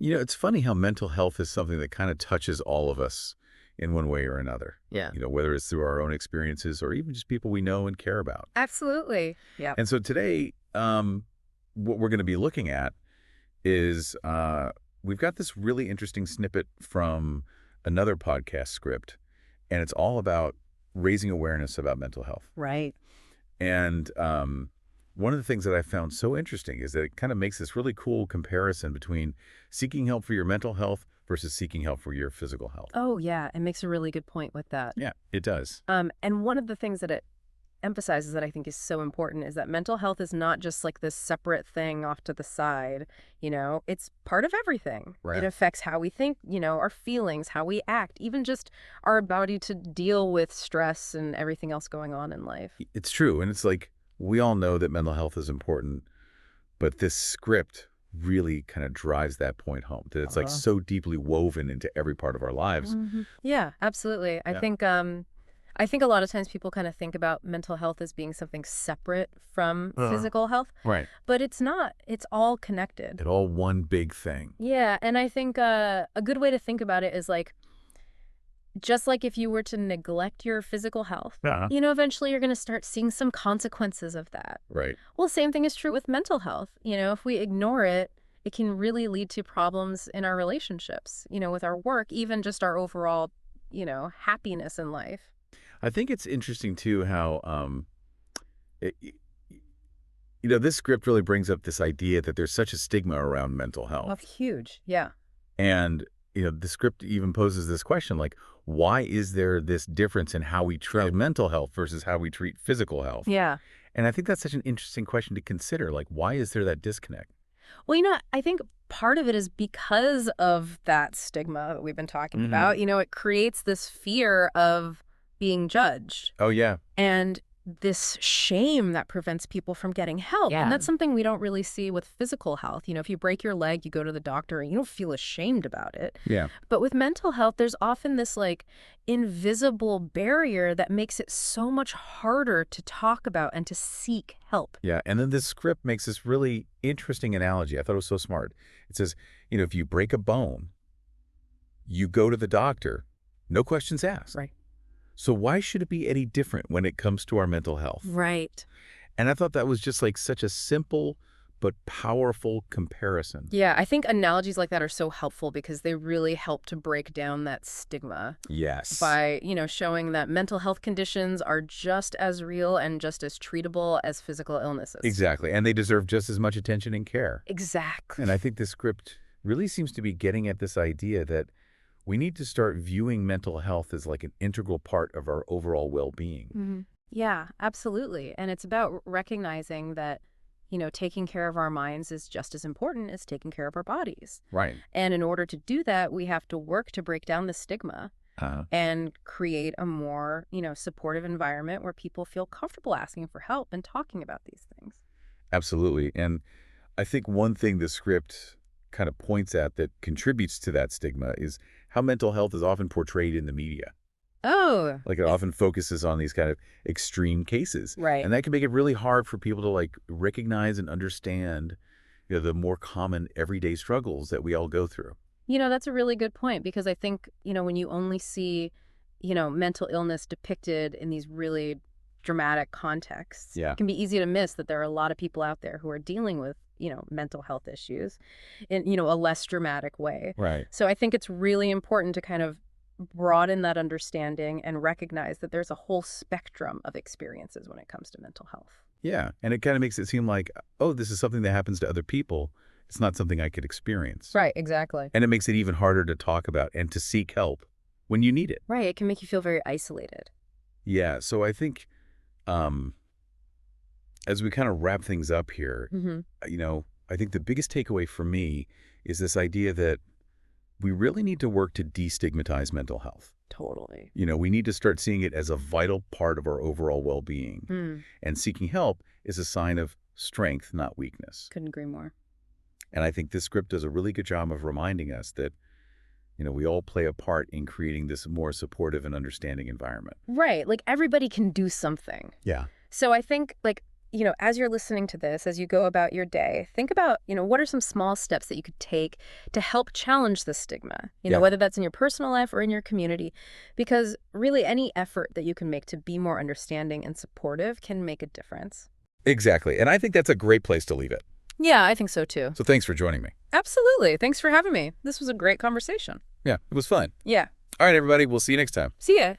It's funny how mental health is something that kind of touches all of us in one way or another. Yeah. Whether it's through our own experiences or even just people we know and care about. Absolutely. Yep. And so today, what we're going to be looking at is we've got this really interesting snippet from another podcast script, and it's all about raising awareness about mental health. Right. And one of the things that I found so interesting is that it kind of makes this really cool comparison between seeking help for your mental health versus seeking help for your physical health. Oh, yeah. It makes a really good point with that. Yeah, it does. And one of the things that it emphasizes that I think is so important is that mental health is not just like this separate thing off to the side. It's part of everything. Right. It affects how we think, our feelings, how we act, even just our ability to deal with stress and everything else going on in life. It's true. And it's like we all know that mental health is important, but this script really kind of drives that point home, that it's like so deeply woven into every part of our lives. Yeah, absolutely. I Yeah. think a lot of times people kind of think about mental health as being something separate from physical health, Right. but it's not. It's all connected. It all one big thing. Yeah, and I think a good way to think about it is like, just like if you were to neglect your physical health, Yeah. eventually you're going to start seeing some consequences of that. Right. Well, same thing is true with mental health. If we ignore it, it can really lead to problems in our relationships, with our work, even just our overall, happiness in life. I think it's interesting too how it, this script really brings up this idea that there's such a stigma around mental Well, health. huge. Yeah. And the script even poses this question like, why is there this difference in how we treat mental health versus how we treat physical health? Yeah. And I think that's such an interesting question to consider. Like, why is there that disconnect? Well, I think part of it is because of that stigma that we've been talking about. It creates this fear of being judged Oh, yeah. and this shame that prevents people from getting help. Yeah. And that's something we don't really see with physical health. If you break your leg, you go to the doctor and you don't feel ashamed about it. Yeah. But with mental health, there's often this like invisible barrier that makes it so much harder to talk about and to seek help. Yeah. And then this script makes this really interesting analogy. I thought it was so smart. It says, if you break a bone, you go to the doctor, no questions asked. Right. So why should it be any different when it comes to our mental health? Right. And I thought that was just like such a simple but powerful comparison. Yeah, I think analogies like that are so helpful because they really help to break down that stigma Yes. by, showing that mental health conditions are just as real and just as treatable as physical illnesses. Exactly. And they deserve just as much attention and care. Exactly. And I think this script really seems to be getting at this idea that we need to start viewing mental health as like an integral part of our overall well-being. Yeah, absolutely. And it's about recognizing that, taking care of our minds is just as important as taking care of our bodies. Right. And in order to do that, we have to work to break down the stigma and create a more, supportive environment where people feel comfortable asking for help and talking about these things. Absolutely. And I think one thing the script kind of points at that contributes to that stigma is how mental health is often portrayed in the media. Oh. Like it often focuses on these kind of extreme cases. Right. And that can make it really hard for people to like recognize and understand the more common everyday struggles that we all go through. That's a really good point because I think, when you only see, mental illness depicted in these really dramatic contexts, Yeah. it can be easy to miss that there are a lot of people out there who are dealing with, mental health issues in, a less dramatic way. Right. So I think it's really important to kind of broaden that understanding and recognize that there's a whole spectrum of experiences when it comes to mental health. Yeah. And it kind of makes it seem like, oh, this is something that happens to other people. It's not something I could experience. Right, exactly. And it makes it even harder to talk about and to seek help when you need it. Right, it can make you feel very isolated. Yeah. So I think as we kind of wrap things up here, I think the biggest takeaway for me is this idea that we really need to work to destigmatize mental health. Totally. We need to start seeing it as a vital part of our overall well-being. And seeking help is a sign of strength, not weakness. Couldn't agree more. And I think this script does a really good job of reminding us that, we all play a part in creating this more supportive and understanding environment. Right. Like everybody can do something. Yeah. So I think like as you're listening to this, as you go about your day, think about, what are some small steps that you could take to help challenge the stigma, Yeah, whether that's in your personal life or in your community, because really any effort that you can make to be more understanding and supportive can make a difference. exactly. And I think that's a great place to leave it. Yeah, I think so too. So thanks for joining me. Absolutely. Thanks for having me. This was a great conversation. Yeah, it was fun. Yeah. All right, everybody. We'll see you next time. See ya.